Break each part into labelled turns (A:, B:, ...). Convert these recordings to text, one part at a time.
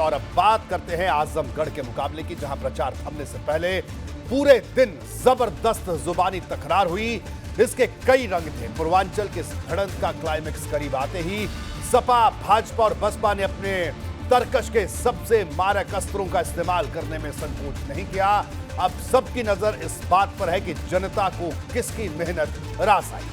A: और अब बात करते हैं आजमगढ़ के मुकाबले की, जहां प्रचार थमने से पहले पूरे दिन जबरदस्त जुबानी तकरार हुई। इसके कई रंग थे। पूर्वांचल के इस भिड़ंत का क्लाइमेक्स करीब आते ही सपा, भाजपा और बसपा ने अपने तरकश के सबसे मारक अस्त्रों का इस्तेमाल करने में संकोच नहीं किया। अब सबकी नजर इस बात पर है कि जनता को किसकी मेहनत रास आई।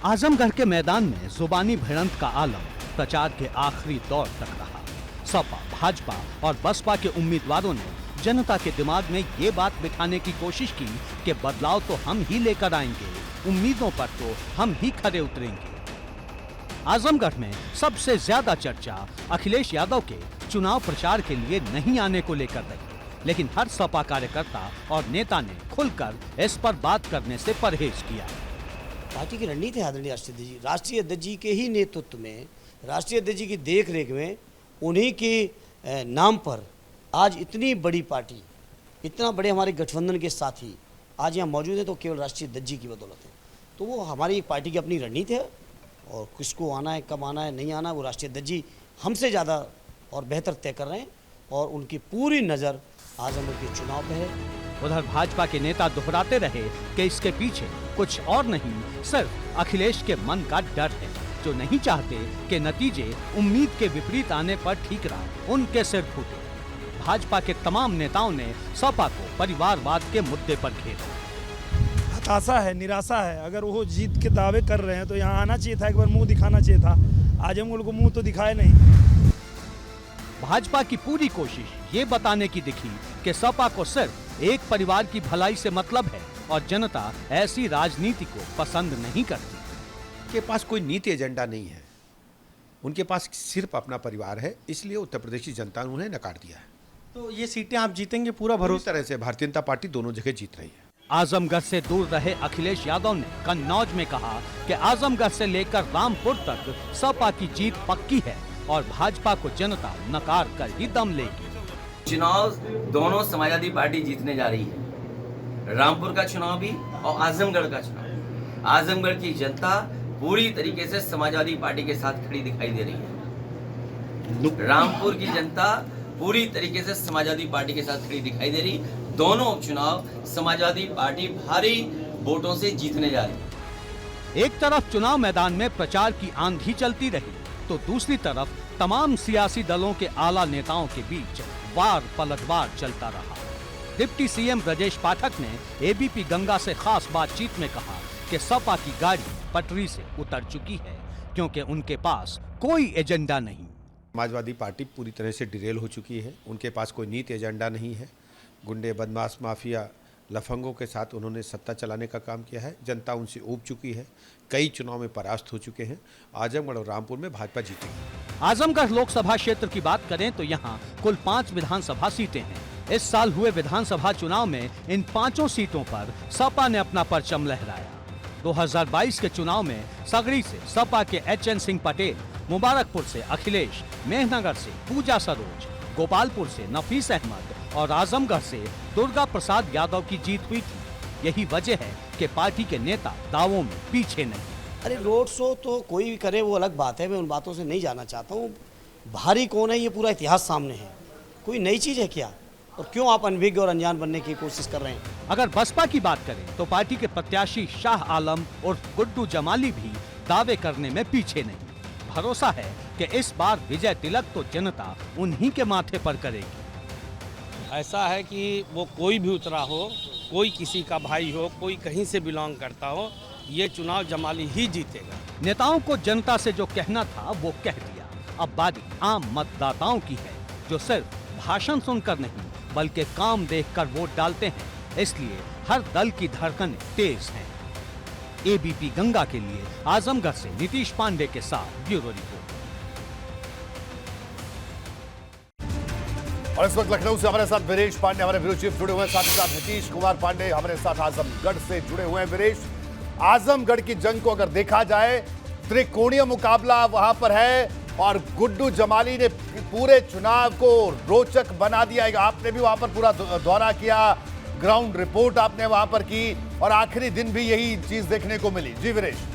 B: आजमगढ़ के मैदान में जुबानी भिड़ंत का आलम प्रचार के आखिरी दौर तक रहा। सपा, भाजपा और बसपा के उम्मीदवारों ने जनता के दिमाग में ये बात बिठाने की कोशिश की कि बदलाव तो हम ही लेकर आएंगे, उम्मीदों पर तो हम ही खरे उतरेंगे। आजमगढ़ में सबसे ज्यादा चर्चा अखिलेश यादव के चुनाव प्रचार के लिए नहीं आने को लेकर रही, लेकिन हर सपा कार्यकर्ता और नेता ने खुलकर इस पर बात करने से परहेज किया।
C: पार्टी की रणनीति है आदरणीय राष्ट्रीय अध्यक्ष जी के ही नेतृत्व में, राष्ट्रीय अध्यक्ष जी की देख रेख में, उन्हीं के नाम पर आज इतनी बड़ी पार्टी, इतना बड़े हमारे गठबंधन के साथी आज यहाँ मौजूद है, तो केवल राष्ट्रीय अध्यक्ष जी की बदौलत है। तो वो हमारी पार्टी की अपनी रणनीति है और किसको आना है, कब आना है, नहीं आना है, वो राष्ट्रीय अध्यक्ष जी हमसे ज़्यादा और बेहतर तय कर रहे हैं और उनकी पूरी नज़र आजमगढ़ के चुनाव पे है।
B: उधर भाजपा के नेता दोहराते रहे कि इसके पीछे कुछ और नहीं, सिर्फ अखिलेश के मन का डर है, जो नहीं चाहते कि नतीजे उम्मीद के विपरीत आने पर ठीकरा उनके सिर फूटे। भाजपा के तमाम नेताओं ने सपा को परिवारवाद के मुद्दे पर घेरा।
D: हताशा है, निराशा है। अगर वो जीत के दावे कर रहे हैं तो यहाँ आना चाहिए था, एक बार मुंह दिखाना चाहिए था। आजमगढ़ को मुंह तो दिखाए नहीं।
B: भाजपा की पूरी कोशिश ये बताने की दिखी कि सपा को सिर्फ एक परिवार की भलाई से मतलब है और जनता ऐसी राजनीति को पसंद नहीं करती।
E: के पास कोई नीति एजेंडा नहीं है, उनके पास सिर्फ अपना परिवार है, इसलिए उत्तर प्रदेश की जनता ने उन्हें नकार दिया है।
F: तो ये सीटें आप जीतेंगे पूरा भरोसा?
E: इस तरह से भारतीय जनता पार्टी दोनों जगह जीत रही है।
B: आजमगढ़ से दूर रहे अखिलेश यादव ने कन्नौज में कहा कि आजमगढ़ से लेकर रामपुर तक सपा की जीत पक्की है और भाजपा को जनता नकार कर ही दम लेगी।
G: चुनाव दोनों समाजवादी पार्टी जीतने जा रही है, रामपुर का चुनाव भी और आजमगढ़ का चुनाव। आजमगढ़ की जनता पूरी तरीके से समाजवादी पार्टी के साथ खड़ी दिखाई दे रही है। रामपुर की जनता पूरी तरीके से समाजवादी पार्टी के साथ खड़ी दिखाई दे रही। दोनों उपचुनाव समाजवादी पार्टी भारी वोटों से जीतने जा रही है।
B: एक तरफ चुनाव मैदान में प्रचार की आंधी चलती रही, तो दूसरी तरफ तमाम सियासी दलों के आला नेताओं के बीच वार पलटवार चलता रहा। डिप्टी सीएम ब्रजेश पाठक ने एबीपी गंगा से खास बातचीत में कहा कि सपा की गाड़ी पटरी से उतर चुकी है, क्योंकि उनके पास कोई एजेंडा नहीं।
E: समाजवादी पार्टी पूरी तरह से डिरेल हो चुकी है, उनके पास कोई नीति एजेंडा नहीं है। गुंडे, बदमाश, माफिया, लफंगों के साथ उन्होंने सत्ता चलाने का काम किया है। जनता उनसे ऊब चुकी है, कई चुनाव में परास्त हो चुके हैं। आजमगढ़ और रामपुर में भाजपा जीतेगी।
B: आजमगढ़ लोकसभा क्षेत्र की बात करें तो यहाँ कुल 5 विधानसभा सीटें हैं। इस साल हुए विधानसभा चुनाव में इन 5 सीटों पर सपा ने अपना परचम लहराया। 2022 के चुनाव में सगड़ी से सपा के एचएन सिंह पटेल, मुबारकपुर से अखिलेश, मेहनगर से पूजा सरोज, गोपालपुर से नफीस अहमद और आजमगढ़ से दुर्गा प्रसाद यादव की जीत हुई थी। यही वजह है कि पार्टी के नेता दावों में पीछे नहीं।
C: अरे रोड शो तो कोई भी करे वो अलग बात है, मैं उन बातों से नहीं जाना चाहता हूँ। भारी कौन है ये पूरा इतिहास सामने है, कोई नई चीज़ है क्या, और क्यों आप अनभिज्ञ और अनजान बनने की कोशिश कर रहे हैं?
B: अगर बसपा की बात करें तो पार्टी के प्रत्याशी शाह आलम और गुड्डू जमाली भी दावे करने में पीछे नहीं। भरोसा है कि इस बार विजय तिलक तो जनता उन्हीं के माथे पर करेगी।
H: ऐसा है कि वो कोई भी उतरा हो, कोई किसी का भाई हो, कोई कहीं से बिलोंग करता हो, ये चुनाव जमाली ही जीतेगा।
B: नेताओं को जनता से जो कहना था वो कह दिया। अब बारी आम मतदाताओं की है, जो सिर्फ भाषण सुनकर नहीं बल्कि काम देखकर वोट डालते हैं। इसलिए हर दल की धड़कनें तेज हैं। एबीपी गंगा के लिए आजमगढ़ से नीतीश पांडे के साथ ब्यूरो रिपोर्ट।
A: और इस वक्त लखनऊ से हमारे साथ वीरेश पांडे, हमारे ब्यूरो चीफ जुड़े हुए हैं, साथ ही साथ नीतीश कुमार पांडे हमारे साथ आजमगढ़ से जुड़े हुए हैं। वीरेश, आजमगढ़ की जंग को अगर देखा जाए, त्रिकोणीय मुकाबला वहां पर है। और गुड्डू जमाली ने पूरे चुनाव को रोचक बना दिया है। आपने भी वहां पर पूरा दौरा किया, ग्राउंड रिपोर्ट आपने वहां पर की और आखिरी दिन भी यही चीज देखने को मिली। जी वीरेश।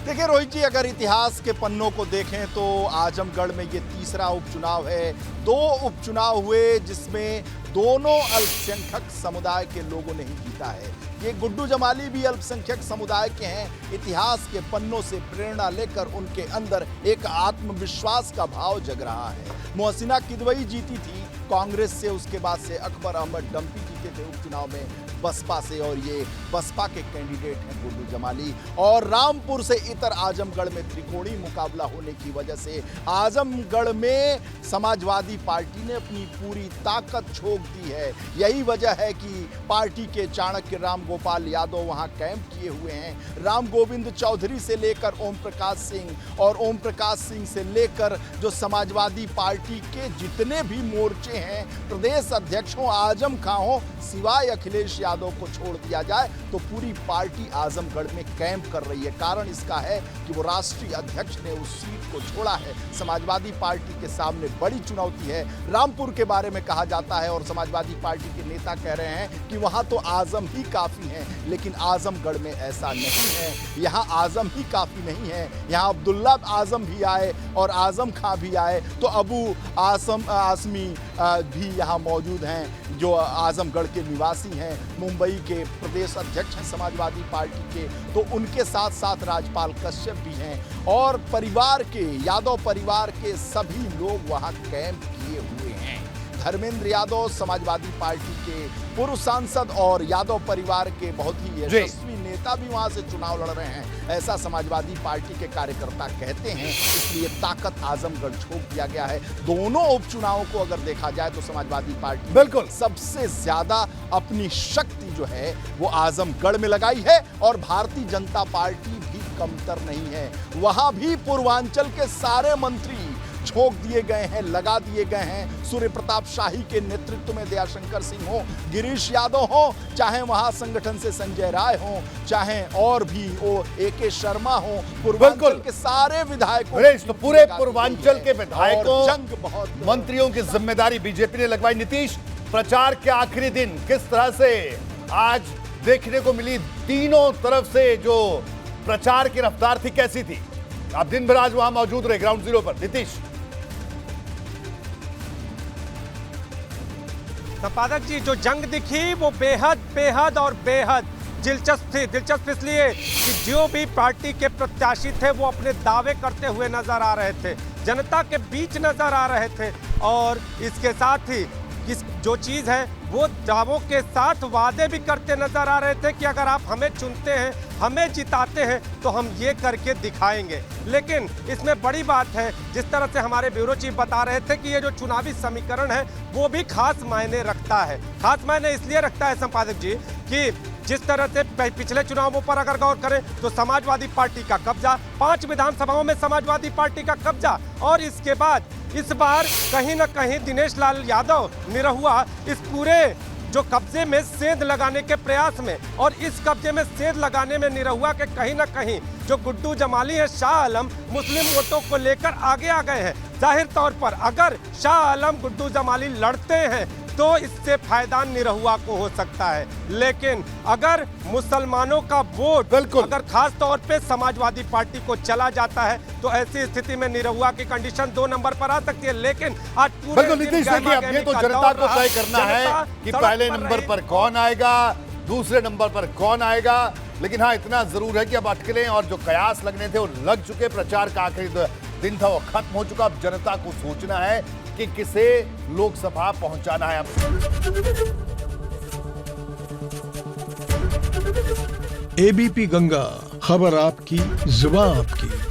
I: देखिए रोहित जी, अगर इतिहास के पन्नों को देखें तो आजमगढ़ में ये तीसरा उपचुनाव है। 2 उपचुनाव हुए जिसमें दोनों अल्पसंख्यक समुदाय के लोगों ने ही जीता है। ये गुड्डू जमाली भी अल्पसंख्यक समुदाय के हैं। इतिहास के पन्नों से प्रेरणा लेकर उनके अंदर एक आत्मविश्वास का भाव जग रहा है। मोहसिना किदवई जीती थी कांग्रेस से, उसके बाद से अकबर अहमद डंपी जीते थे उपचुनाव में बसपा से, और ये बसपा के कैंडिडेट हैं गुड्डू जमाली। और रामपुर से इतर आजमगढ़ में त्रिकोणीय मुकाबला होने की वजह से आजमगढ़ में समाजवादी पार्टी ने अपनी पूरी ताकत झोंक दी है। यही वजह है कि पार्टी के चाणक्य राम गोपाल यादव वहां कैंप किए हुए हैं। राम गोविंद चौधरी से लेकर ओम प्रकाश सिंह और ओम प्रकाश सिंह से लेकर जो समाजवादी पार्टी के जितने भी मोर्चे हैं, प्रदेश अध्यक्ष हो, आजम खां हो, सिवाय अखिलेश यादव को छोड़ दिया जाए तो पूरी पार्टी आजमगढ़ में कैंप कर रही है। कारण इसका है कि वो राष्ट्रीय अध्यक्ष ने उस सीट को छोड़ा है। समाजवादी पार्टी के सामने बड़ी चुनौती है। रामपुर के बारे में कहा जाता है और समाजवादी पार्टी के नेता कह रहे हैं कि वहां तो आजम ही काफी है, लेकिन आजमगढ़ में ऐसा नहीं है। यहां आजम ही काफी नहीं है, यहां अब्दुल्ला आजम भी आए और आजम खां भी आए तो अबू आसमी भी यहाँ मौजूद हैं जो आजमगढ़ के निवासी हैं, मुंबई के प्रदेश अध्यक्ष हैं समाजवादी पार्टी के, तो उनके साथ साथ राजपाल कश्यप भी हैं और परिवार के, यादव परिवार के सभी लोग वहाँ कैंप किए हुए हैं। धर्मेंद्र यादव समाजवादी पार्टी के पूर्व सांसद और यादव परिवार के बहुत ही यशस्वी नेता भी वहां से चुनाव लड़ रहे हैं, ऐसा समाजवादी पार्टी के कार्यकर्ता कहते हैं। इसलिए ताकत आजमगढ़ झोंक दिया गया है। दोनों उपचुनावों को अगर देखा जाए तो समाजवादी पार्टी
A: बिल्कुल
I: सबसे ज्यादा अपनी शक्ति जो है वो आजमगढ़ में लगाई है और भारतीय जनता पार्टी भी कमतर नहीं है। वहां भी पूर्वांचल के सारे मंत्री झोंक दिए गए हैं, लगा दिए गए हैं। सूर्य प्रताप शाही के नेतृत्व में दयाशंकर सिंह हो, गिरीश यादव हो, चाहे वहां संगठन से संजय राय हो, चाहे और भी वो AK शर्मा हो, पूर्वांचल के सारे विधायकों,
A: तो पूरे पूर्वांचल के विधायकों,
I: जंग बहुत
A: मंत्रियों की जिम्मेदारी बीजेपी ने लगवाई। नीतीश, प्रचार के आखिरी दिन किस तरह से आज देखने को मिली? तीनों तरफ से जो प्रचार की रफ्तार थी कैसी थी? आप दिन भर आज वहां मौजूद रहे ग्राउंड जीरो पर। नीतीश।
J: संपादक जी, जो जंग दिखी वो बेहद और बेहद दिलचस्प थी। दिलचस्प इसलिए कि जो भी पार्टी के प्रत्याशी थे वो अपने दावे करते हुए नजर आ रहे थे, जनता के बीच नजर आ रहे थे और इसके साथ ही जो चीज़ है वो दावों के साथ वादे भी करते नजर आ रहे थे कि अगर आप हमें चुनते हैं, हमें जिताते हैं तो हम ये करके दिखाएंगे। लेकिन इसमें बड़ी बात है, जिस तरह से हमारे ब्यूरो चीफ बता रहे थे कि ये जो चुनावी समीकरण है वो भी खास मायने रखता है। खास मायने इसलिए रखता है संपादक जी कि जिस तरह से पिछले चुनावों पर अगर गौर करें तो समाजवादी पार्टी का कब्जा, 5 विधानसभाओं में समाजवादी पार्टी का कब्जा, और इसके बाद इस बार कहीं ना कहीं दिनेश लाल यादव निरहुआ इस पूरे जो कब्जे में सेंध लगाने के प्रयास में, और इस कब्जे में सेंध लगाने में निरहुआ के कहीं ना कहीं जो गुड्डू जमाली है, शाह आलम, मुस्लिम वोटों को लेकर आगे आ गए हैं। जाहिर तौर पर अगर शाह आलम गुड्डू जमाली लड़ते हैं तो इससे फायदा निरहुआ को हो सकता है, लेकिन अगर मुसलमानों का वोट अगर खास तौर पे समाजवादी पार्टी को चला जाता है तो ऐसी स्थिति में निरहुआ की कंडीशन 2 नंबर पर आ सकती है। लेकिन आज
A: बिल्कुल नीतीश, देखिए अब ये तो जनता को तय करना है कि पहले नंबर पर कौन आएगा, दूसरे नंबर पर कौन आएगा। लेकिन हाँ, इतना जरूर है कि अब अटकलें और जो कयास लगने थे वो लग चुके। प्रचार का आखिरी दिन था वो खत्म हो चुका। अब जनता को सोचना है कि किसे लोकसभा पहुंचाना है।
K: ABP गंगा, खबर आपकी, जुबान आपकी।